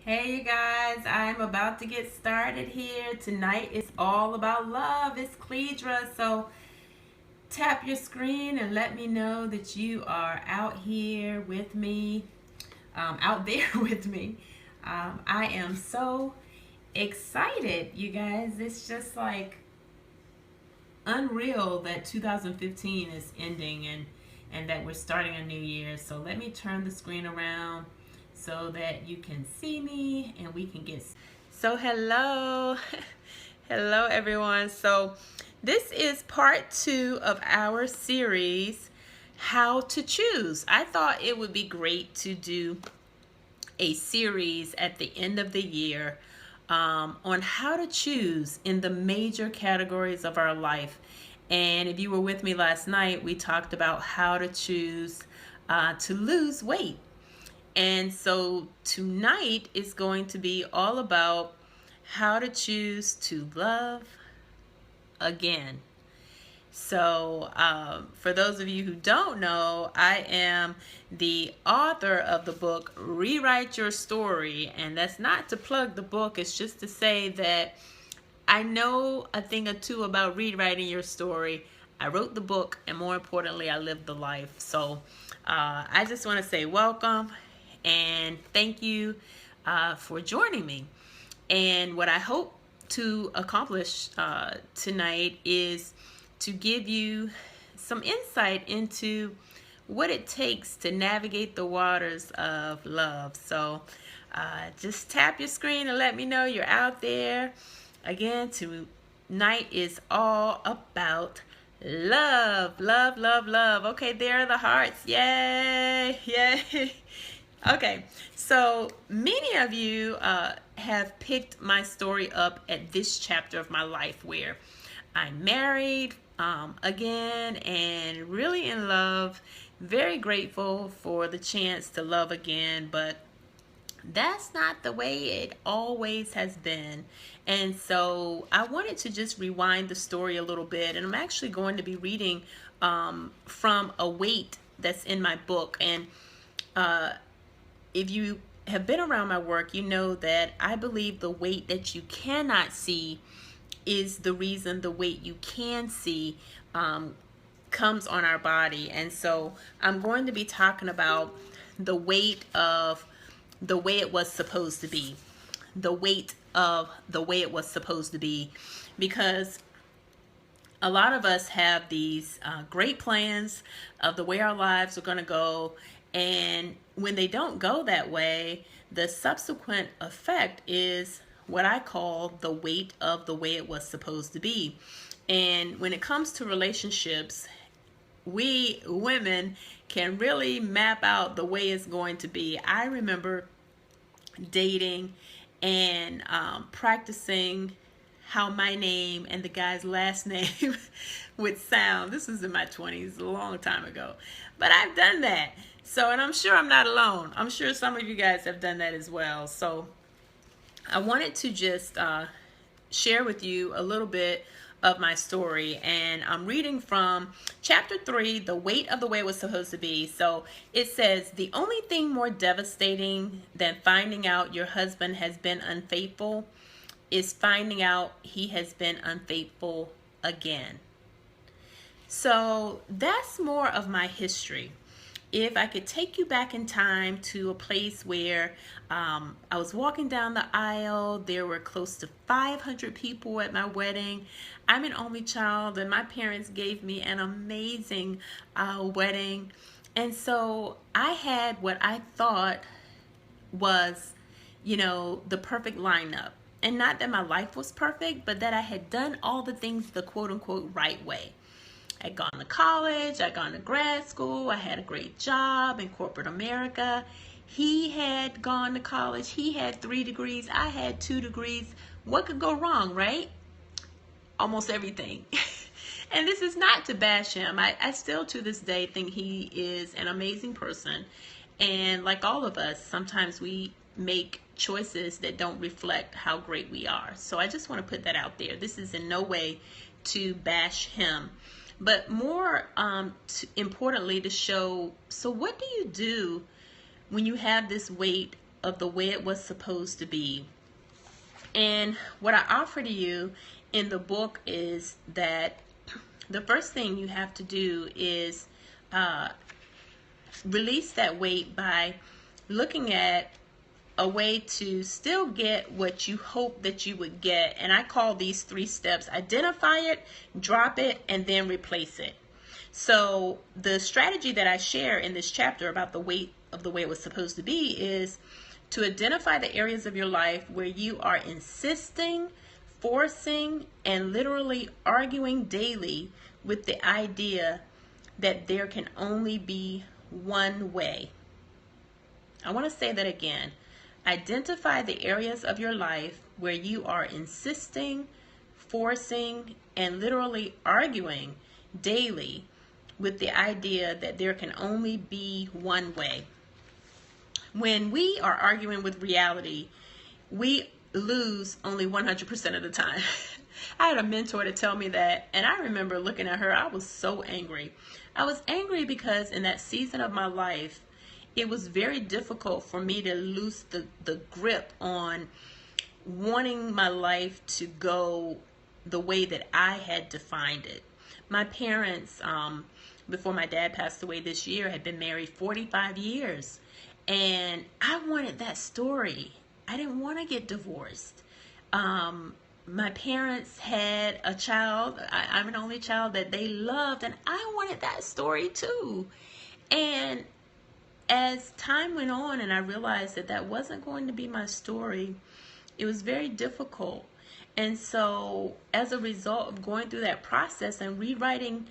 Hey you guys, I'm about to get started here. Tonight is all about love. It's Cledra. So tap your screen and let me know that you are out here with me, out there with me. I am so excited, you guys. It's just like unreal that 2015 is ending and that we're starting a new year. So let me turn the screen around so that you can see me and we can get. So hello. Hello everyone. So this is part 2 of our series, How to Choose. I thought it would be great to do a series at the end of the year on how to choose in the major categories of our life. And if you were with me last night, we talked about how to choose to lose weight. And so tonight is going to be all about how to choose to love again. So, for those of you who don't know, I am the author of the book Rewrite Your Story. And that's not to plug the book, it's just to say that I know a thing or two about rewriting your story. I wrote the book, and more importantly, I lived the life. So, I just want to say welcome and thank you for joining me. And what I hope to accomplish tonight is to give you some insight into what it takes to navigate the waters of love. So just tap your screen and let me know you're out there. Again, tonight is all about love, love, love, love. Okay, there are the hearts. Yay, yay. Okay, so many of you have picked my story up at this chapter of my life where I'm married again and really in love. Very grateful for the chance to love again, but that's not the way it always has been. And so I wanted to just rewind the story a little bit. And I'm actually going to be reading from a weight that's in my book. And if you have been around my work, you know that I believe the weight that you cannot see is the reason the weight you can see comes on our body. And so I'm going to be talking about the weight of the way it was supposed to be, the weight of the way it was supposed to be, because a lot of us have these great plans of the way our lives are going to go. And when they don't go that way, the subsequent effect is what I call the weight of the way it was supposed to be. And when it comes to relationships, we women can really map out the way it's going to be. I remember dating and practicing how my name and the guy's last name would sound. This was in my 20s, a long time ago. But I've done that. So, and I'm sure I'm not alone. I'm sure some of you guys have done that as well. So, I wanted to just share with you a little bit of my story, and I'm reading from chapter 3, The Weight of the Way It Was Supposed to Be. So it says, the only thing more devastating than finding out your husband has been unfaithful is finding out he has been unfaithful again. So that's more of my history. If I could take you back in time to a place where I was walking down the aisle, there were close to 500 people at my wedding. I'm an only child, and my parents gave me an amazing wedding. And so I had what I thought was, the perfect lineup. And not that my life was perfect, but that I had done all the things the quote unquote right way. I'd gone to college, I'd gone to grad school, I had a great job in corporate America. He had gone to college, he had 3 degrees, I had 2 degrees. What could go wrong, right? Almost everything. And this is not to bash him. I still to this day think he is an amazing person. And like all of us, sometimes we make choices that don't reflect how great we are. So I just want to put that out there. This is in no way to bash him, but more importantly to show, so what do you do when you have this weight of the way it was supposed to be. And what I offer to you in the book is that the first thing you have to do is release that weight by looking at a way to still get what you hope that you would get. And I call these 3 steps: identify it, drop it, and then replace it. So the strategy that I share in this chapter about the weight of the way it was supposed to be is to identify the areas of your life where you are insisting, forcing, and literally arguing daily with the idea that there can only be one way. I want to say that again. Identify the areas of your life where you are insisting, forcing, and literally arguing daily with the idea that there can only be one way. When we are arguing with reality, we lose only 100% of the time. I had a mentor to tell me that, and I remember looking at her, I was so angry. I was angry because in that season of my life, it was very difficult for me to lose the grip on wanting my life to go the way that I had defined it. My parents, before my dad passed away this year, had been married 45 years. And I wanted that story. I didn't want to get divorced. My parents had a child. I'm an only child that they loved, and I wanted that story too. And as time went on and I realized that that wasn't going to be my story, it was very difficult. And so as a result of going through that process and rewriting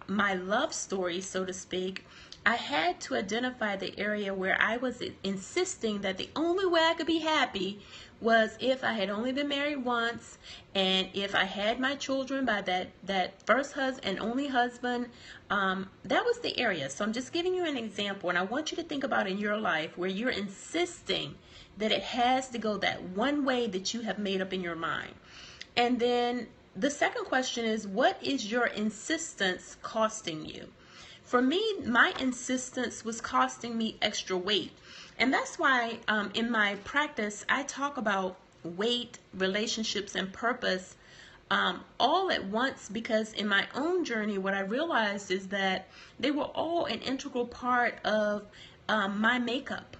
my love story, so to speak, I had to identify the area where I was insisting that the only way I could be happy was if I had only been married once, and if I had my children by that first husband and only husband. That was the area. So I'm just giving you an example, and I want you to think about in your life where you're insisting that it has to go that one way that you have made up in your mind. And then the second question is, what is your insistence costing you? For me, my insistence was costing me extra weight. And that's why in my practice, I talk about weight, relationships, and purpose all at once, because in my own journey, what I realized is that they were all an integral part of my makeup.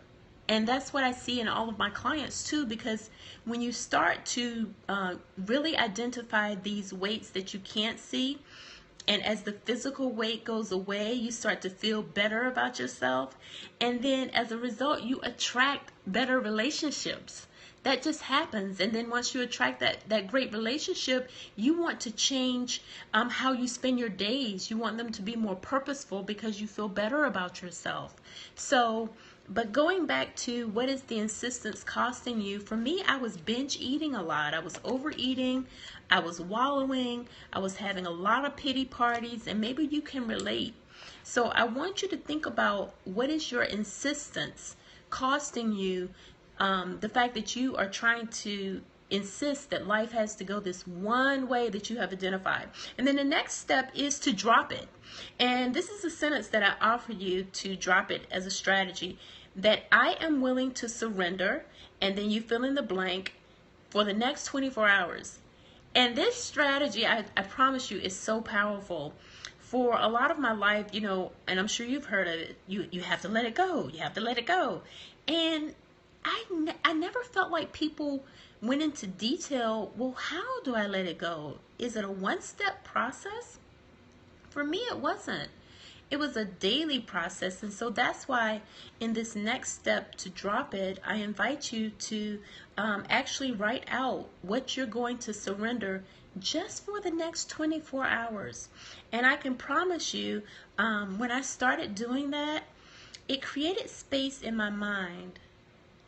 And that's what I see in all of my clients too, because when you start to really identify these weights that you can't see, and as the physical weight goes away, you start to feel better about yourself. And then as a result, you attract better relationships. That just happens. And then once you attract that great relationship, you want to change how you spend your days. You want them to be more purposeful because you feel better about yourself. So, but going back to what is the insistence costing you, for me, I was binge eating a lot. I was overeating. I was wallowing. I was having a lot of pity parties, and maybe you can relate. So I want you to think about, what is your insistence costing you? The fact that you are trying to insist that life has to go this one way that you have identified. And then the next step is to drop it. And this is a sentence that I offer you to drop it as a strategy: that I am willing to surrender, and then you fill in the blank, for the next 24 hours. And this strategy, I promise you, is so powerful. For a lot of my life, you know, and I'm sure you've heard of it, you have to let it go. You have to let it go. And I never felt like people went into detail. Well, how do I let it go? Is it a one-step process? For me, it wasn't. It was a daily process. And so that's why in this next step, to drop it, I invite you to actually write out what you're going to surrender just for the next 24 hours. And I can promise you, when I started doing that, it created space in my mind.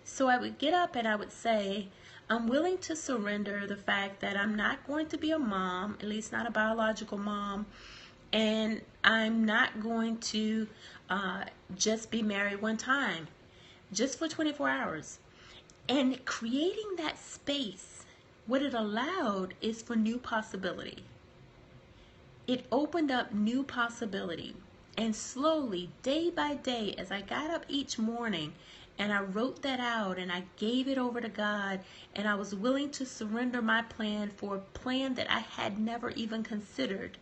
So I would get up and I would say, I'm willing to surrender the fact that I'm not going to be a mom, at least not a biological mom, and I'm not going to just be married one time, just for 24 hours. And creating that space, what it allowed is for new possibility. It opened up new possibility. And slowly, day by day, as I got up each morning and I wrote that out and I gave it over to God, and I was willing to surrender my plan for a plan that I had never even considered,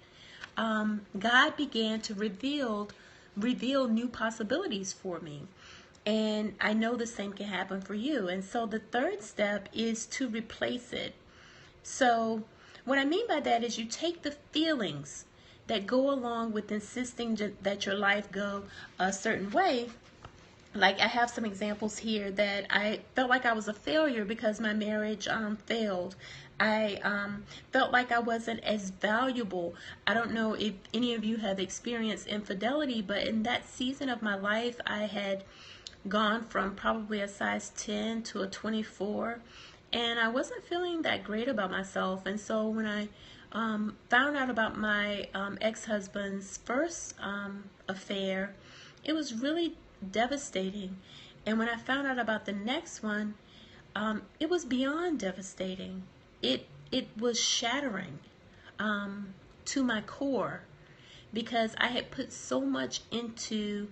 God began to reveal new possibilities for me. And I know the same can happen for you. And so the third step is to replace it. So what I mean by that is you take the feelings that go along with insisting that your life go a certain way. Like, I have some examples here that I felt like I was a failure because my marriage failed. I felt like I wasn't as valuable. I don't know if any of you have experienced infidelity, but in that season of my life, I had gone from probably a size 10 to a 24, and I wasn't feeling that great about myself. And so when I found out about my ex-husband's first affair, it was really devastating. And when I found out about the next one, it was beyond devastating. It was shattering to my core, because I had put so much into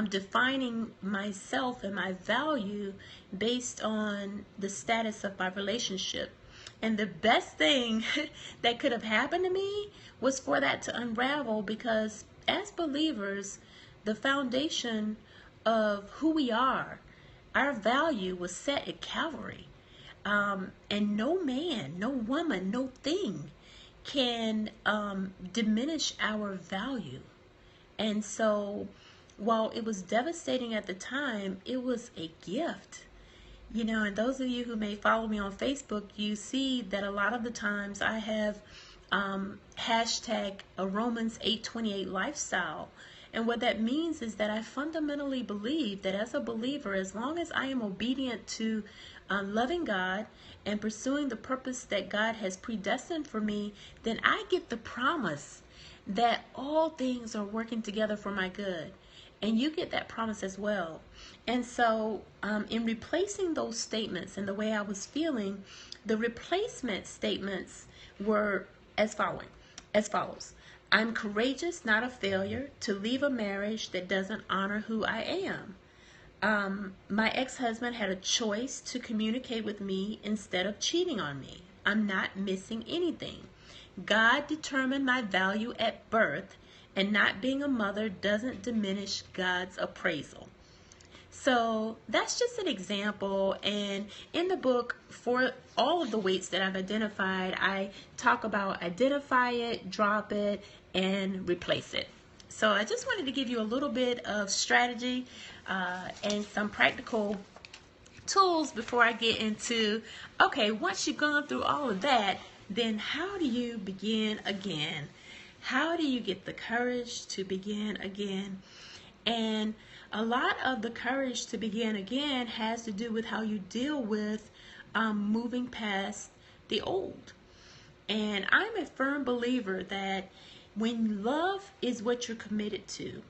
defining myself and my value based on the status of my relationship. And the best thing that could have happened to me was for that to unravel, because as believers, the foundation of who we are, our value was set at Calvary. And no man, no woman, no thing can diminish our value. And so while it was devastating at the time, it was a gift. You know, and those of you who may follow me on Facebook, you see that a lot of the times I have hashtag a Romans 8:28 lifestyle. And what that means is that I fundamentally believe that as a believer, as long as I am obedient to loving God and pursuing the purpose that God has predestined for me, then I get the promise that all things are working together for my good. And you get that promise as well. And so in replacing those statements and the way I was feeling, the replacement statements were as follows. I'm courageous, not a failure, to leave a marriage that doesn't honor who I am. My ex-husband had a choice to communicate with me instead of cheating on me. I'm not missing anything. God determined my value at birth, and not being a mother doesn't diminish God's appraisal. So that's just an example. And in the book, for all of the weights that I've identified, I talk about identify it, drop it, and replace it. So I just wanted to give you a little bit of strategy and some practical tools before I get into, okay, once you've gone through all of that, then how do you begin again? How do you get the courage to begin again? And a lot of the courage to begin again has to do with how you deal with moving past the old. And I'm a firm believer that when love is what you're committed to,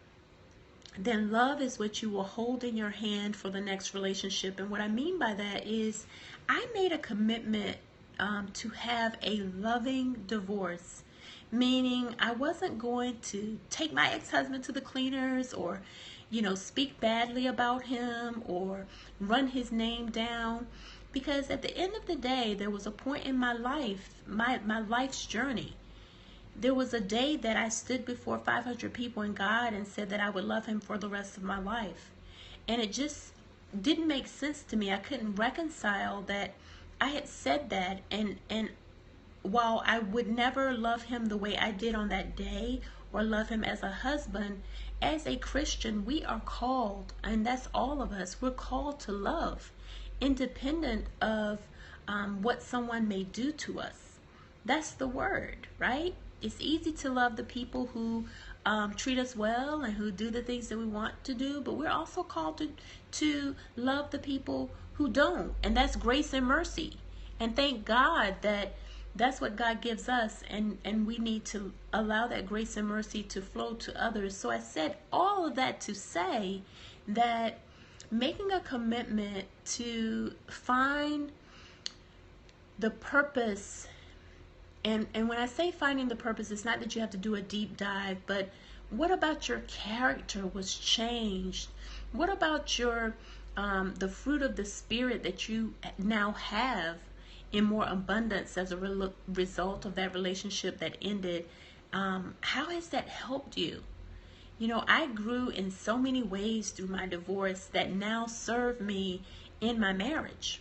then love is what you will hold in your hand for the next relationship. And what I mean by that is I made a commitment to have a loving divorce. Meaning I wasn't going to take my ex-husband to the cleaners or, speak badly about him or run his name down. Because at the end of the day, there was a point in my life, my life's journey. There was a day that I stood before 500 people in God and said that I would love him for the rest of my life. And it just didn't make sense to me. I couldn't reconcile that I had said that, and while I would never love him the way I did on that day or love him as a husband, as a Christian, we are called, and that's all of us, we're called to love, independent of what someone may do to us. That's the word, right? It's easy to love the people who treat us well and who do the things that we want to do, but we're also called to love the people who don't, and that's grace and mercy. And thank God that that's what God gives us, and we need to allow that grace and mercy to flow to others. So I said all of that to say that making a commitment to find the purpose, and when I say finding the purpose, it's not that you have to do a deep dive, but what about your character was changed? What about your the fruit of the Spirit that you now have in more abundance as a result of that relationship that ended, how has that helped you? You know, I grew in so many ways through my divorce that now serve me in my marriage.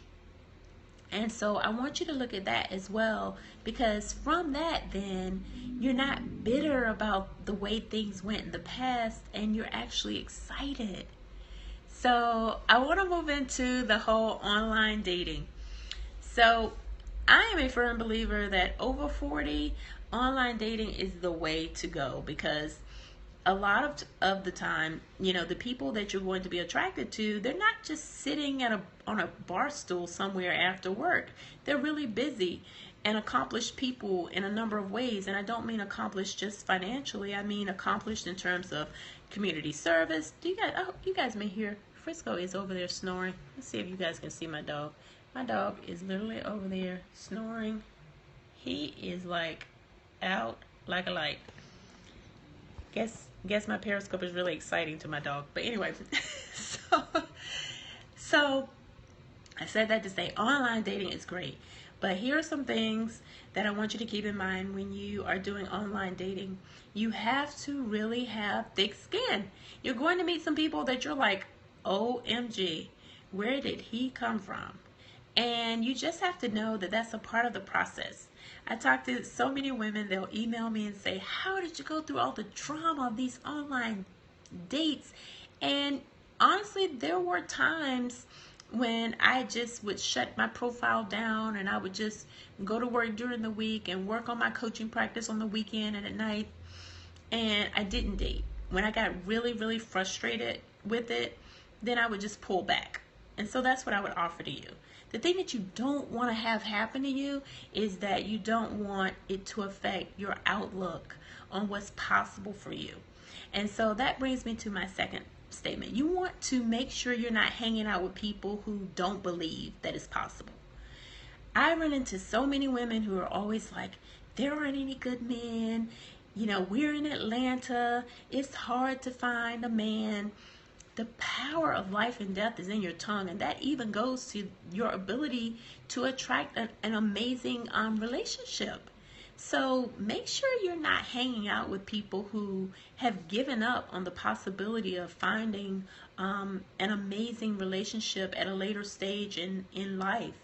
And so I want you to look at that as well, because from that, then you're not bitter about the way things went in the past, and you're actually excited. So I want to move into the whole online dating. So I am a firm believer that over 40, online dating is the way to go, because a lot of the time, you know, the people that you're going to be attracted to, they're not just sitting on a bar stool somewhere after work. They're really busy and accomplished people in a number of ways. And I don't mean accomplished just financially. I mean accomplished in terms of community service. You guys may hear Frisco is over there snoring. Let's see if you guys can see my dog. My dog is literally over there snoring. He is like out like a light. Guess my Periscope is really exciting to my dog. But anyway, so I said that to say online dating is great. But here are some things that I want you to keep in mind when you are doing online dating. You have to really have thick skin. You're going to meet some people that you're like, OMG, where did he come from? And you just have to know that that's a part of the process. I talk to so many women, they'll email me and say, how did you go through all the drama of these online dates? And honestly, there were times when I just would shut my profile down and I would just go to work during the week and work on my coaching practice on the weekend and at night. And I didn't date. When I got really, really frustrated with it, then I would just pull back. And so that's what I would offer to you. The thing that you don't want to have happen to you is that you don't want it to affect your outlook on what's possible for you. And so that brings me to my second statement. You want to make sure you're not hanging out with people who don't believe that it's possible. I run into so many women who are always like, there aren't any good men. You know, we're in Atlanta. It's hard to find a man. The power of life and death is in your tongue, and that even goes to your ability to attract an amazing relationship. So make sure you're not hanging out with people who have given up on the possibility of finding an amazing relationship at a later stage in life.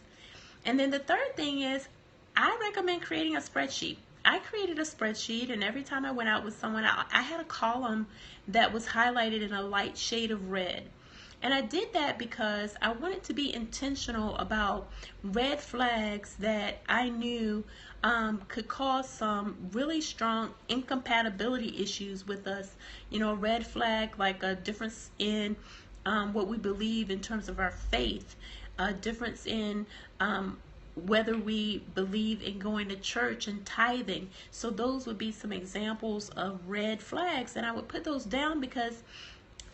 And then the third thing is, I recommend creating a spreadsheet. I created a spreadsheet, and every time I went out with someone, I had a column that was highlighted in a light shade of red. And I did that because I wanted to be intentional about red flags that I knew could cause some really strong incompatibility issues with us. You know, a red flag like a difference in what we believe in terms of our faith, a difference in whether we believe in going to church and tithing. So those would be some examples of red flags, and I would put those down because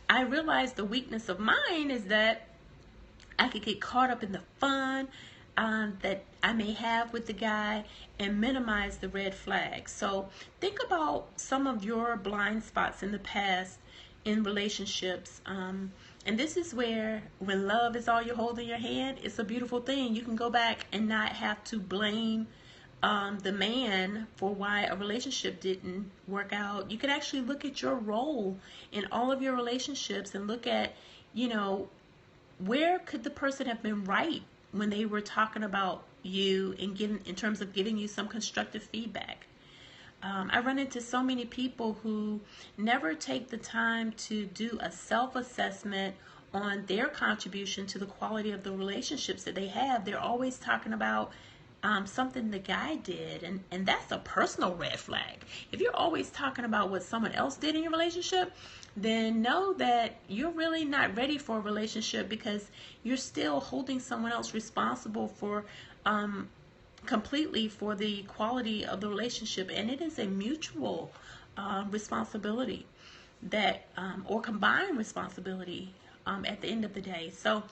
I realized the weakness of mine is that I could get caught up in the fun that I may have with the guy and minimize the red flags. So think about some of your blind spots in the past in relationships. And this is where, when love is all you hold in your hand, it's a beautiful thing. You can go back and not have to blame the man for why a relationship didn't work out. You can actually look at your role in all of your relationships and look at, you know, where could the person have been right when they were talking about you and in terms of giving you some constructive feedback. I run into so many people who never take the time to do a self-assessment on their contribution to the quality of the relationships that they have. They're always talking about something the guy did, and that's a personal red flag. If you're always talking about what someone else did in your relationship, then know that you're really not ready for a relationship, because you're still holding someone else responsible for completely for the quality of the relationship, and it is a mutual responsibility that or combined responsibility at the end of the day. So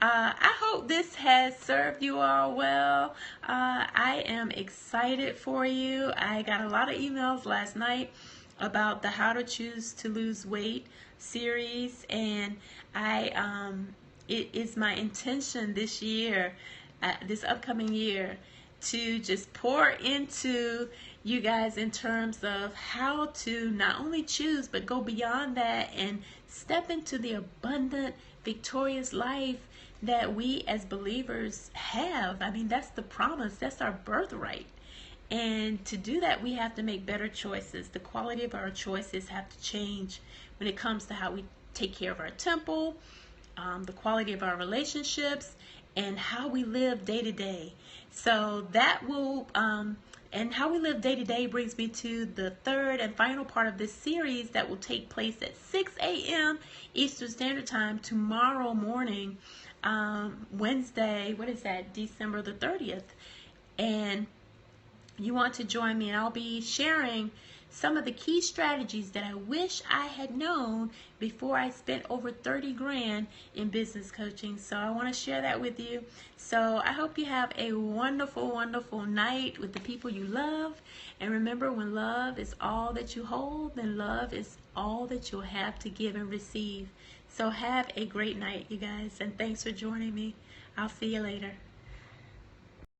I hope this has served you all well. I am excited for you. I got a lot of emails last night about the How to Choose to Lose Weight series, and I it is my intention this year, this upcoming year, to just pour into you guys in terms of how to not only choose but go beyond that and step into the abundant, victorious life that we as believers have. I mean, that's the promise, that's our birthright. And to do that, we have to make better choices. The quality of our choices have to change when it comes to how we take care of our temple, the quality of our relationships, and how we live day to day. So that will, and how we live day to day brings me to the third and final part of this series that will take place at 6 a.m. Eastern Standard Time tomorrow morning, Wednesday, what is that, December the 30th. And you want to join me, and I'll be sharing some of the key strategies that I wish I had known before I spent over 30 grand in business coaching. So I want to share that with you. So I hope you have a wonderful, wonderful night with the people you love. And remember, when love is all that you hold, then love is all that you'll have to give and receive. So have a great night, you guys, and thanks for joining me. I'll see you later.